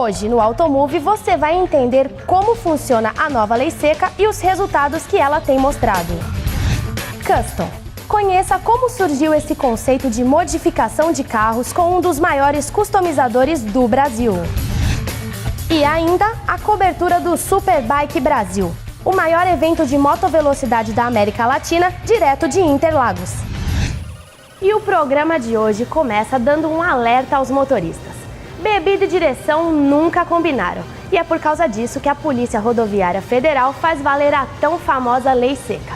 Hoje, no Automove, você vai entender como funciona a nova lei seca e os resultados que ela tem mostrado. Custom. Conheça como surgiu esse conceito de modificação de carros com um dos maiores customizadores do Brasil. E ainda a cobertura do Superbike Brasil, o maior evento de motovelocidade da América Latina, direto de Interlagos. E o programa de hoje começa dando um alerta aos motoristas. Bebida e direção nunca combinaram. E é por causa disso que a Polícia Rodoviária Federal faz valer a tão famosa Lei Seca.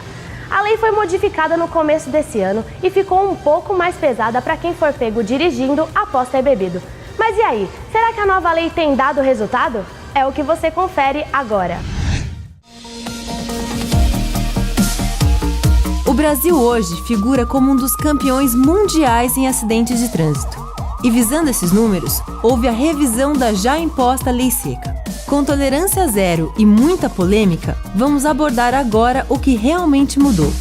A lei foi modificada no começo desse ano e ficou um pouco mais pesada para quem for pego dirigindo após ter bebido. Mas e aí, será que a nova lei tem dado resultado? É o que você confere agora. O Brasil hoje figura como um dos campeões mundiais em acidentes de trânsito. E visando esses números, houve a revisão da já imposta Lei Seca. Com tolerância zero e muita polêmica, vamos abordar agora o que realmente mudou.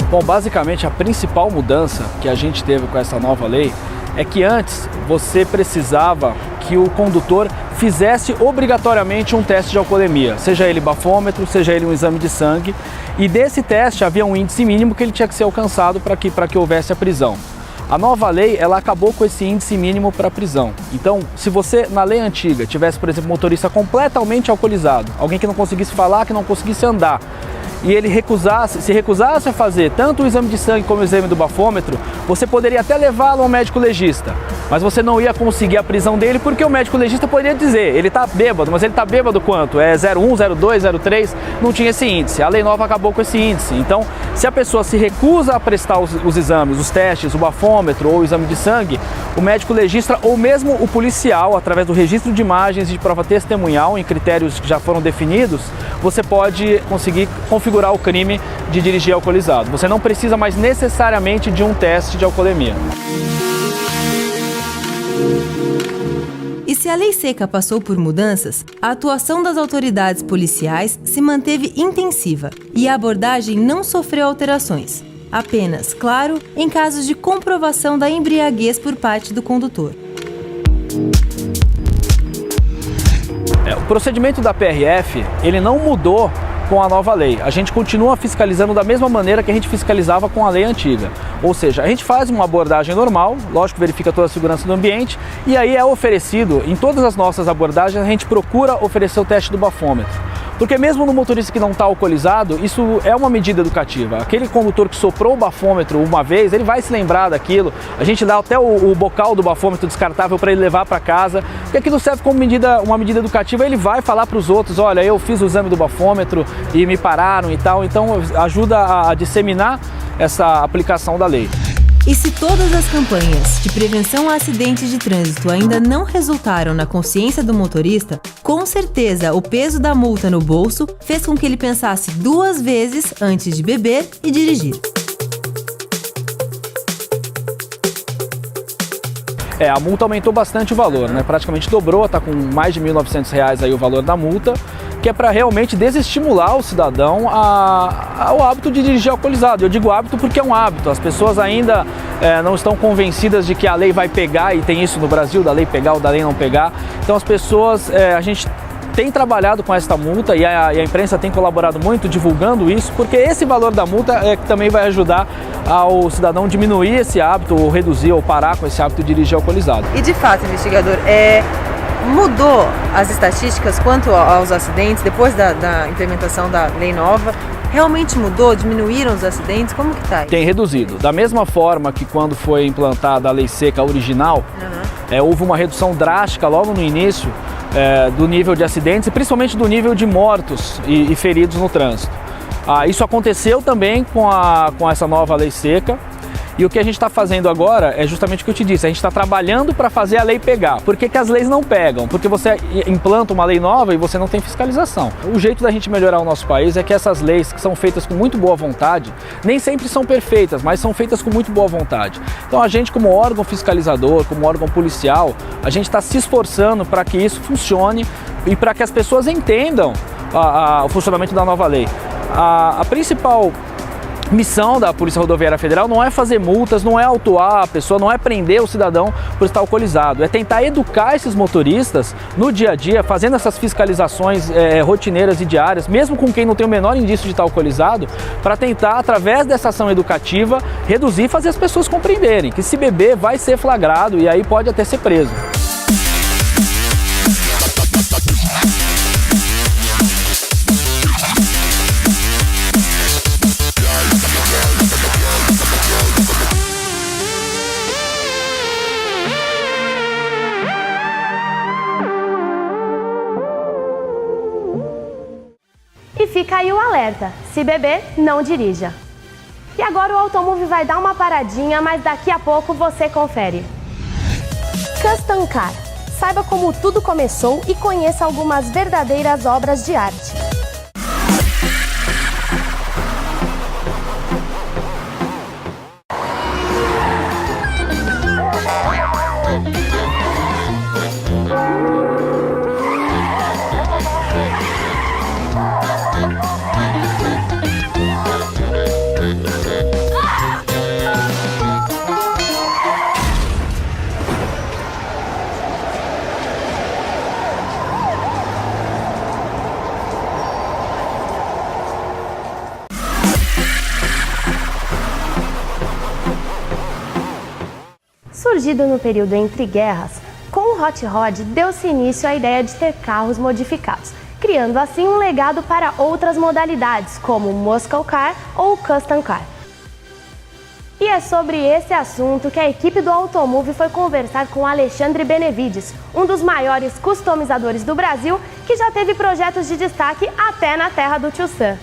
Bom, basicamente a principal mudança que a gente teve com essa nova lei é que antes você precisava que o condutor fizesse obrigatoriamente um teste de alcoolemia, seja ele bafômetro, seja ele um exame de sangue, e desse teste havia um índice mínimo que ele tinha que ser alcançado para que houvesse a prisão. A nova lei, ela acabou com esse índice mínimo para prisão. Então, se você, na lei antiga, tivesse, por exemplo, um motorista completamente alcoolizado, alguém que não conseguisse falar, que não conseguisse andar, e ele se recusasse a fazer tanto o exame de sangue como o exame do bafômetro, você poderia até levá-lo ao médico legista, mas você não ia conseguir a prisão dele porque o médico legista poderia dizer, ele está bêbado, mas ele está bêbado quanto? É 0,1, 0,2, 0,3, não tinha esse índice. A lei nova acabou com esse índice. Então, se a pessoa se recusa a prestar os exames, os testes, o bafômetro ou o exame de sangue, o médico legista ou mesmo o policial, através do registro de imagens e de prova testemunhal, em critérios que já foram definidos, você pode conseguir configurar o crime de dirigir alcoolizado. Você não precisa mais necessariamente de um teste de alcoolemia. E se a Lei Seca passou por mudanças, a atuação das autoridades policiais se manteve intensiva e a abordagem não sofreu alterações. Apenas, claro, em casos de comprovação da embriaguez por parte do condutor. O procedimento da PRF, ele não mudou com a nova lei. A gente continua fiscalizando da mesma maneira que a gente fiscalizava com a lei antiga. Ou seja, a gente faz uma abordagem normal, lógico, verifica toda a segurança do ambiente, e aí é oferecido, em todas as nossas abordagens, a gente procura oferecer o teste do bafômetro. Porque mesmo no motorista que não está alcoolizado, isso é uma medida educativa. Aquele condutor que soprou o bafômetro uma vez, ele vai se lembrar daquilo. A gente dá até o bocal do bafômetro descartável para ele levar para casa, porque aquilo serve como uma medida educativa. Ele vai falar para os outros, olha, eu fiz o exame do bafômetro e me pararam e tal. Então ajuda a disseminar essa aplicação da lei. E se todas as campanhas de prevenção a acidentes de trânsito ainda não resultaram na consciência do motorista, com certeza o peso da multa no bolso fez com que ele pensasse 2 vezes antes de beber e dirigir. A multa aumentou bastante o valor, né? Praticamente dobrou, está com mais de R$ 1.900 aí o valor da multa, que é para realmente desestimular o cidadão ao hábito de dirigir alcoolizado. Eu digo hábito porque é um hábito, as pessoas ainda não estão convencidas de que a lei vai pegar, e tem isso no Brasil, da lei pegar ou da lei não pegar. Então as pessoas, a gente tem trabalhado com esta multa e a imprensa tem colaborado muito divulgando isso, porque esse valor da multa é que também vai ajudar ao cidadão diminuir esse hábito, ou reduzir ou parar com esse hábito de dirigir alcoolizado. E de fato, investigador, mudou as estatísticas quanto aos acidentes depois da implementação da lei nova? Realmente mudou? Diminuíram os acidentes? Como que está? Tem reduzido. Da mesma forma que quando foi implantada a lei seca original, houve uma redução drástica logo no início do nível de acidentes e principalmente do nível de mortos e feridos no trânsito. Isso aconteceu também com essa nova lei seca. E o que a gente está fazendo agora é justamente o que eu te disse, a gente está trabalhando para fazer a lei pegar. Por que as leis não pegam? Porque você implanta uma lei nova e você não tem fiscalização. O jeito da gente melhorar o nosso país é que essas leis, que são feitas com muito boa vontade, nem sempre são perfeitas, mas são feitas com muito boa vontade. Então a gente, como órgão fiscalizador, como órgão policial, a gente está se esforçando para que isso funcione e para que as pessoas entendam o funcionamento da nova lei. A principal missão da Polícia Rodoviária Federal não é fazer multas, não é autuar a pessoa, não é prender o cidadão por estar alcoolizado. É tentar educar esses motoristas no dia a dia, fazendo essas fiscalizações rotineiras e diárias, mesmo com quem não tem o menor indício de estar alcoolizado, para tentar, através dessa ação educativa, reduzir e fazer as pessoas compreenderem que se beber vai ser flagrado e aí pode até ser preso. E fica aí o alerta, se beber, não dirija. E agora o Automove vai dar uma paradinha, mas daqui a pouco você confere. Custom Car. Saiba como tudo começou e conheça algumas verdadeiras obras de arte. Surgido no período entre guerras, com o Hot Rod deu-se início à ideia de ter carros modificados, criando assim um legado para outras modalidades, como o Muscle Car ou o Custom Car. E é sobre esse assunto que a equipe do Automove foi conversar com Alexandre Benevides, um dos maiores customizadores do Brasil, que já teve projetos de destaque até na terra do Tio Sam.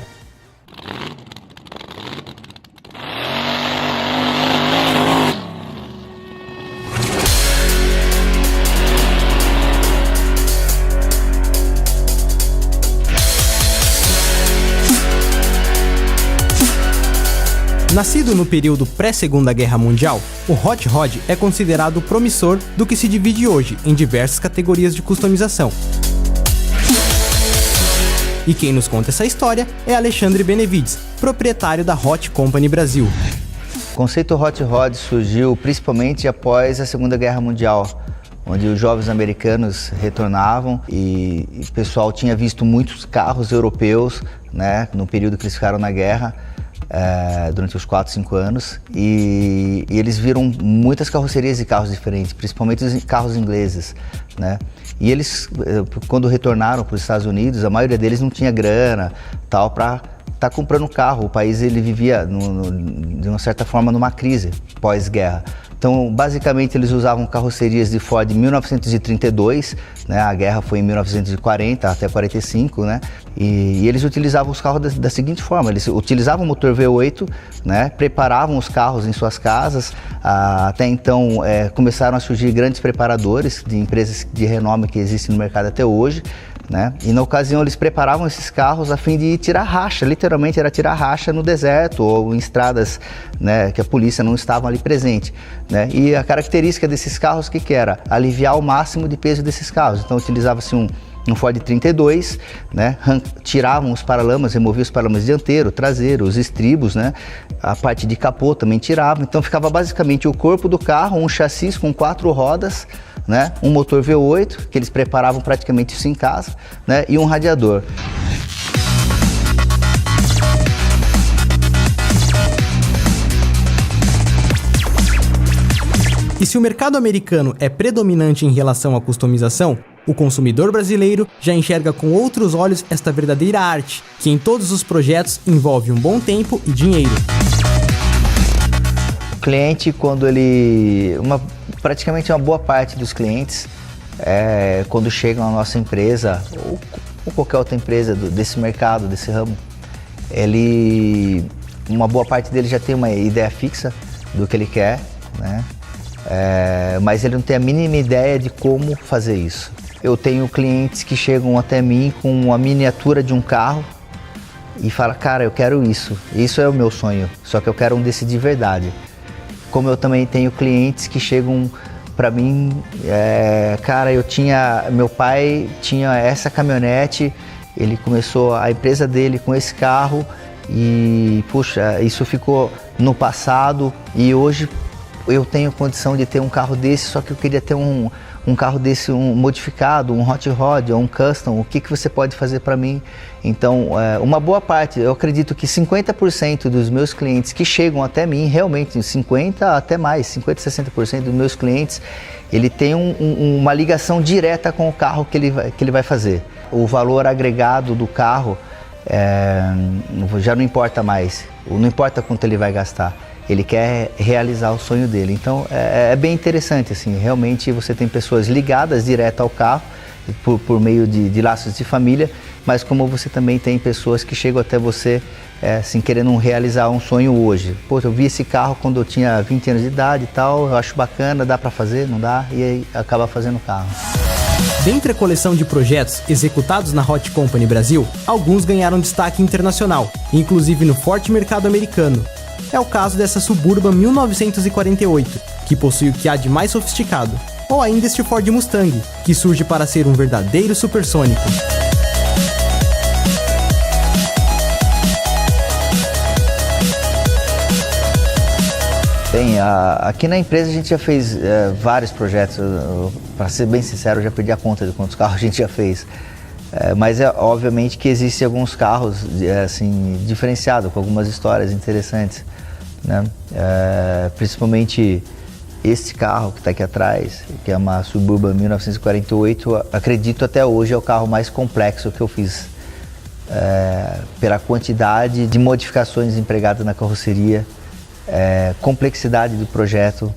Nascido no período pré-Segunda Guerra Mundial, o Hot Rod é considerado promissor do que se divide hoje em diversas categorias de customização. E quem nos conta essa história é Alexandre Benevides, proprietário da Hot Company Brasil. O conceito Hot Rod surgiu principalmente após a Segunda Guerra Mundial, onde os jovens americanos retornavam e o pessoal tinha visto muitos carros europeus, né, no período que eles ficaram na guerra. Durante os 4, 5 anos e eles viram muitas carrocerias de carros diferentes, principalmente os carros ingleses, né? E eles, quando retornaram para os Estados Unidos, a maioria deles não tinha grana tal para estar comprando um carro. O país ele vivia de uma certa forma numa crise pós-guerra. Então, basicamente, eles usavam carrocerias de Ford de 1932, né? A guerra foi em 1940 até 45, né? E eles utilizavam os carros da seguinte forma: eles utilizavam o motor V8, né? Preparavam os carros em suas casas. Até então, começaram a surgir grandes preparadores de empresas de renome que existem no mercado até hoje, né? E na ocasião eles preparavam esses carros a fim de tirar racha, literalmente era tirar racha no deserto ou em estradas, né, que a polícia não estava ali presente, né? E a característica desses carros que era? Aliviar o máximo de peso desses carros. Então utilizava-se um Ford 32, né? Tiravam os paralamas, removiam os paralamas dianteiro, traseiro, os estribos, né? A parte de capô também tiravam. Então ficava basicamente o corpo do carro, um chassi com 4 rodas, né? Um motor V8, que eles preparavam praticamente isso em casa, né? E um radiador. E se o mercado americano é predominante em relação à customização, o consumidor brasileiro já enxerga com outros olhos esta verdadeira arte, que em todos os projetos envolve um bom tempo e dinheiro. O cliente, quando praticamente uma boa parte dos clientes, quando chegam à nossa empresa, ou qualquer outra empresa desse mercado, desse ramo, uma boa parte dele já tem uma ideia fixa do que ele quer, né? Mas ele não tem a mínima ideia de como fazer isso. Eu tenho clientes que chegam até mim com a miniatura de um carro e falam: cara, eu quero isso é o meu sonho, só que eu quero um desse de verdade. Como eu também tenho clientes que chegam para mim, cara, meu pai tinha essa caminhonete, ele começou a empresa dele com esse carro e, puxa, isso ficou no passado e hoje eu tenho condição de ter um carro desse, só que eu queria ter um carro desse modificado, um hot rod ou um custom, o que você pode fazer para mim? Então, uma boa parte, eu acredito que 50% dos meus clientes que chegam até mim, realmente 50% até mais, 50%, 60% dos meus clientes, ele tem uma ligação direta com o carro que ele vai fazer. O valor agregado do carro já não importa mais, não importa quanto ele vai gastar. Ele quer realizar o sonho dele. Então é bem interessante, assim, realmente você tem pessoas ligadas direto ao carro por meio de laços de família, mas como você também tem pessoas que chegam até você assim, querendo realizar um sonho hoje. Pô, eu vi esse carro quando eu tinha 20 anos de idade e tal, eu acho bacana, dá para fazer, não dá? E aí acaba fazendo o carro. Dentre a coleção de projetos executados na Hot Company Brasil, alguns ganharam destaque internacional, inclusive no forte mercado americano. É o caso dessa Suburban 1948, que possui o que há de mais sofisticado, ou ainda este Ford Mustang, que surge para ser um verdadeiro supersônico. Bem, aqui na empresa a gente já fez vários projetos, para ser bem sincero, eu já perdi a conta de quantos carros a gente já fez. Mas obviamente que existem alguns carros assim, diferenciados, com algumas histórias interessantes, né? Principalmente esse carro que está aqui atrás, que é uma Suburban 1948, acredito até hoje é o carro mais complexo que eu fiz, pela quantidade de modificações empregadas na carroceria, complexidade do projeto.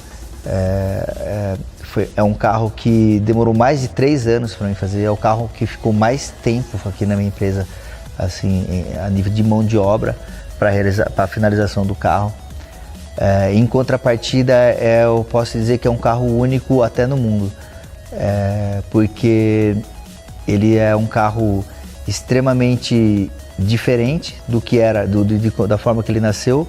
É um carro que demorou mais de 3 anos para mim fazer, é o carro que ficou mais tempo aqui na minha empresa, assim, a nível de mão de obra para a finalização do carro. Em contrapartida, eu posso dizer que é um carro único até no mundo, porque ele é um carro extremamente diferente do que era, da forma que ele nasceu,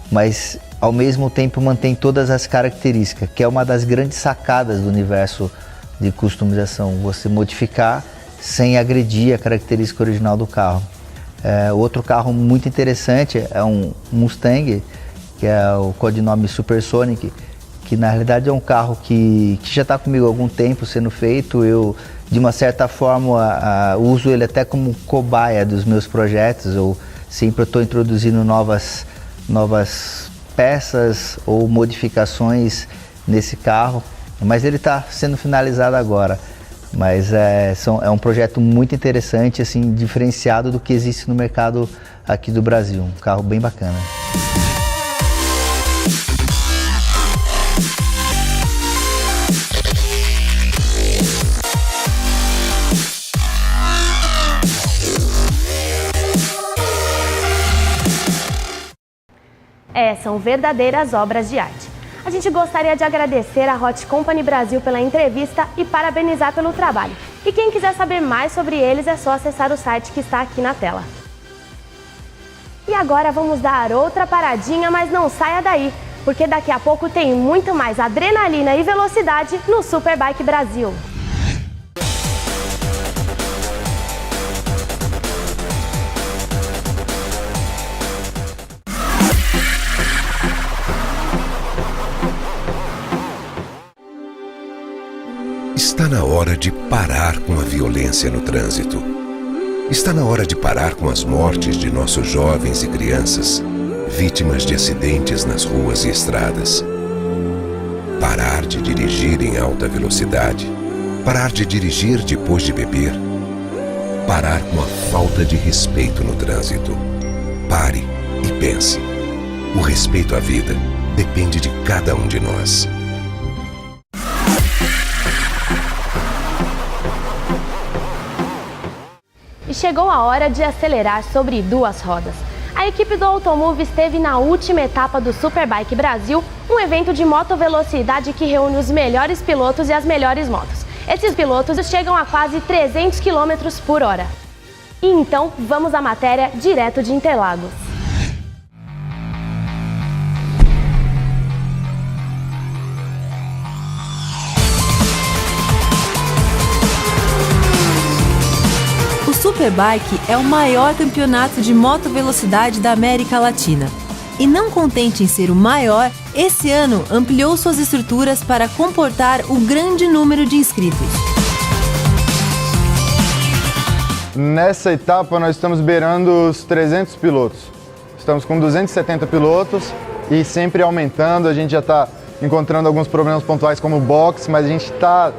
mas ao mesmo tempo mantém todas as características, que é uma das grandes sacadas do universo de customização, você modificar sem agredir a característica original do carro. Outro carro muito interessante é um Mustang, que é o codinome Supersonic, que na realidade é um carro que já está comigo há algum tempo sendo feito. Eu, de uma certa forma, uso ele até como cobaia dos meus projetos. Eu sempre estou introduzindo novas peças ou modificações nesse carro, mas ele está sendo finalizado agora. Mas é um projeto muito interessante, assim, diferenciado do que existe no mercado aqui do Brasil. Um carro bem bacana. São verdadeiras obras de arte. A gente gostaria de agradecer a Hot Company Brasil pela entrevista e parabenizar pelo trabalho. E quem quiser saber mais sobre eles é só acessar o site que está aqui na tela. E agora vamos dar outra paradinha, mas não saia daí, porque daqui a pouco tem muito mais adrenalina e velocidade no Superbike Brasil. Está na hora de parar com a violência no trânsito. Está na hora de parar com as mortes de nossos jovens e crianças, vítimas de acidentes nas ruas e estradas. Parar de dirigir em alta velocidade. Parar de dirigir depois de beber. Parar com a falta de respeito no trânsito. Pare e pense. O respeito à vida depende de cada um de nós. E chegou a hora de acelerar sobre duas rodas. A equipe do Automove esteve na última etapa do Superbike Brasil, um evento de motovelocidade que reúne os melhores pilotos e as melhores motos. Esses pilotos chegam a quase 300 km por hora. E então, vamos à matéria direto de Interlagos. Superbike é o maior campeonato de motovelocidade da América Latina. E não contente em ser o maior, esse ano ampliou suas estruturas para comportar o grande número de inscritos. Nessa etapa nós estamos beirando os 300 pilotos. Estamos com 270 pilotos e sempre aumentando. A gente já está encontrando alguns problemas pontuais como box, mas a gente está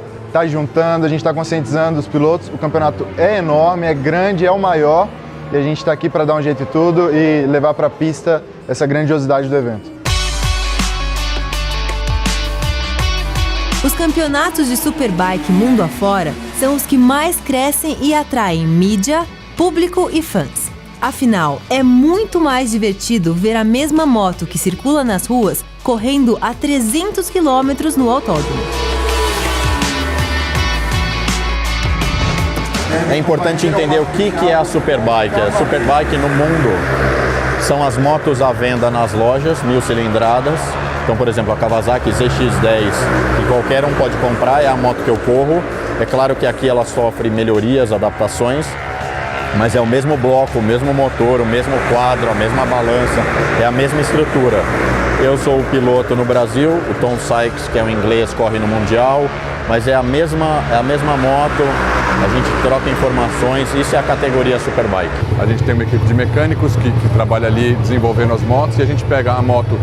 juntando, a gente está conscientizando os pilotos. O campeonato é enorme, é grande, é o maior e a gente está aqui para dar um jeito em tudo e levar para a pista essa grandiosidade do evento. Os campeonatos de Superbike mundo afora são os que mais crescem e atraem mídia, público e fãs. Afinal, é muito mais divertido ver a mesma moto que circula nas ruas correndo a 300 km no autódromo. É importante entender o que é a Superbike. A Superbike no mundo são as motos à venda nas lojas, 1000 cilindradas. Então, por exemplo, a Kawasaki ZX-10, que qualquer um pode comprar, é a moto que eu corro. É claro que aqui ela sofre melhorias, adaptações, mas é o mesmo bloco, o mesmo motor, o mesmo quadro, a mesma balança, é a mesma estrutura. Eu sou o piloto no Brasil, o Tom Sykes, que é um inglês, corre no Mundial, mas é a mesma moto, a gente troca informações, isso é a categoria Superbike. A gente tem uma equipe de mecânicos que trabalha ali desenvolvendo as motos e a gente pega a moto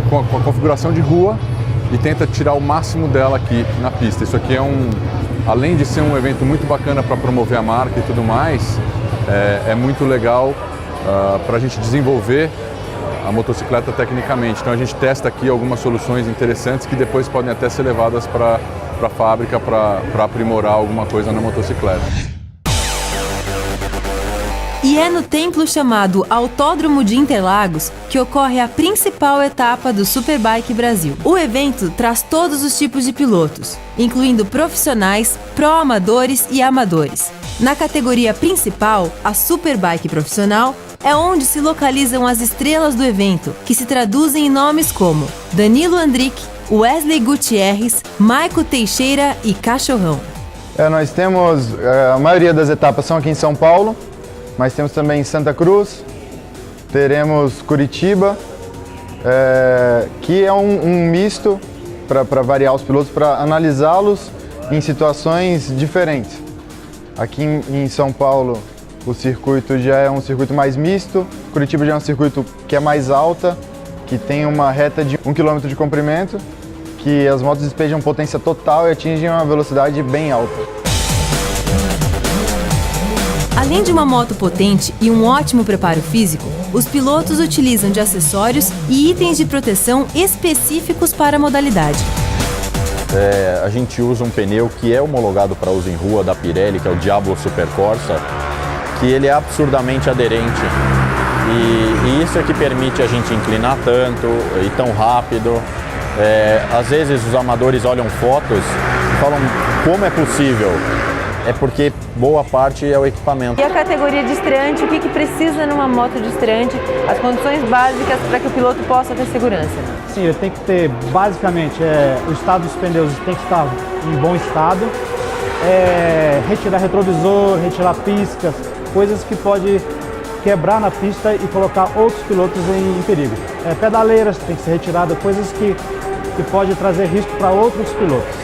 com a configuração de rua e tenta tirar o máximo dela aqui na pista. Isso aqui além de ser um evento muito bacana para promover a marca e tudo mais, é muito legal para a gente desenvolver a motocicleta tecnicamente. Então a gente testa aqui algumas soluções interessantes que depois podem até ser levadas para a fábrica para aprimorar alguma coisa na motocicleta. E é no templo chamado Autódromo de Interlagos que ocorre a principal etapa do Superbike Brasil. O evento traz todos os tipos de pilotos, incluindo profissionais, pró-amadores e amadores. Na categoria principal, a Superbike Profissional, é onde se localizam as estrelas do evento, que se traduzem em nomes como Danilo Andrick, Wesley Gutierrez, Maico Teixeira e Cachorrão. Nós temos, a maioria das etapas são aqui em São Paulo, mas temos também Santa Cruz, teremos Curitiba, que é um misto para variar os pilotos, para analisá-los em situações diferentes. Aqui em São Paulo o circuito já é um circuito mais misto, Curitiba já é um circuito que é mais alta, que tem uma reta de 1 km de comprimento, que as motos despejam potência total e atingem uma velocidade bem alta. Além de uma moto potente e um ótimo preparo físico, os pilotos utilizam de acessórios e itens de proteção específicos para a modalidade. A gente usa um pneu que é homologado para uso em rua da Pirelli, que é o Diablo Super Corsa, que ele é absurdamente aderente. E isso é que permite a gente inclinar tanto e tão rápido. Às vezes os amadores olham fotos e falam como é possível. É porque boa parte é o equipamento. E a categoria de estreante, o que precisa numa moto de estreante? As condições básicas para que o piloto possa ter segurança? Sim, ele tem que ter, basicamente, o estado dos pneus tem que estar em bom estado, retirar retrovisor, retirar piscas, coisas que pode quebrar na pista e colocar outros pilotos em perigo. Pedaleiras tem que ser retirada, coisas que pode trazer risco para outros pilotos.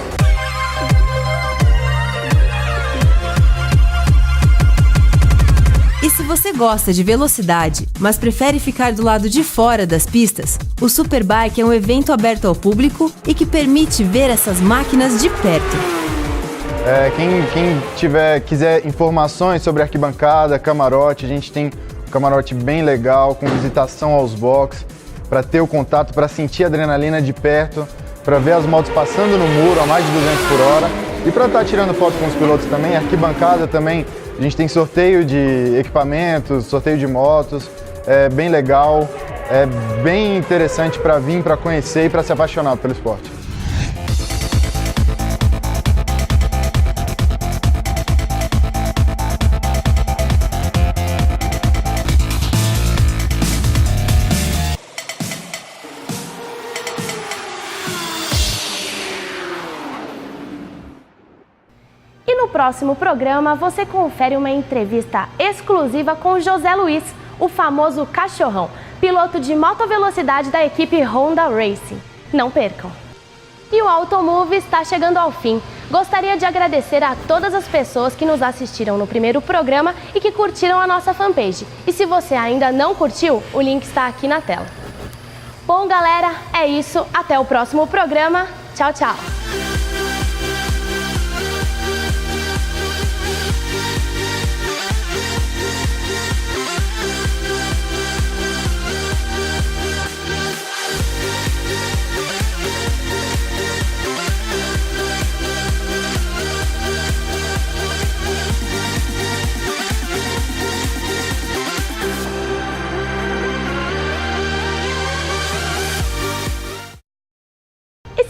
E se você gosta de velocidade, mas prefere ficar do lado de fora das pistas, o Superbike é um evento aberto ao público e que permite ver essas máquinas de perto. Quem quiser informações sobre arquibancada, camarote, a gente tem um camarote bem legal, com visitação aos boxes, para ter o contato, para sentir a adrenalina de perto, para ver as motos passando no muro a mais de 200 por hora e para estar tirando foto com os pilotos também. Arquibancada também, a gente tem sorteio de equipamentos, sorteio de motos, é bem legal, é bem interessante para vir, para conhecer e para se apaixonar pelo esporte. próximo programa, você confere uma entrevista exclusiva com José Luiz, o famoso cachorrão, piloto de motovelocidade da equipe Honda Racing. Não percam! E o Automove está chegando ao fim. Gostaria de agradecer a todas as pessoas que nos assistiram no primeiro programa e que curtiram a nossa fanpage. E se você ainda não curtiu, o link está aqui na tela. Bom, galera, é isso. Até o próximo programa. Tchau, tchau!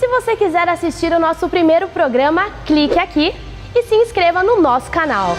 Se você quiser assistir o nosso primeiro programa, clique aqui e se inscreva no nosso canal.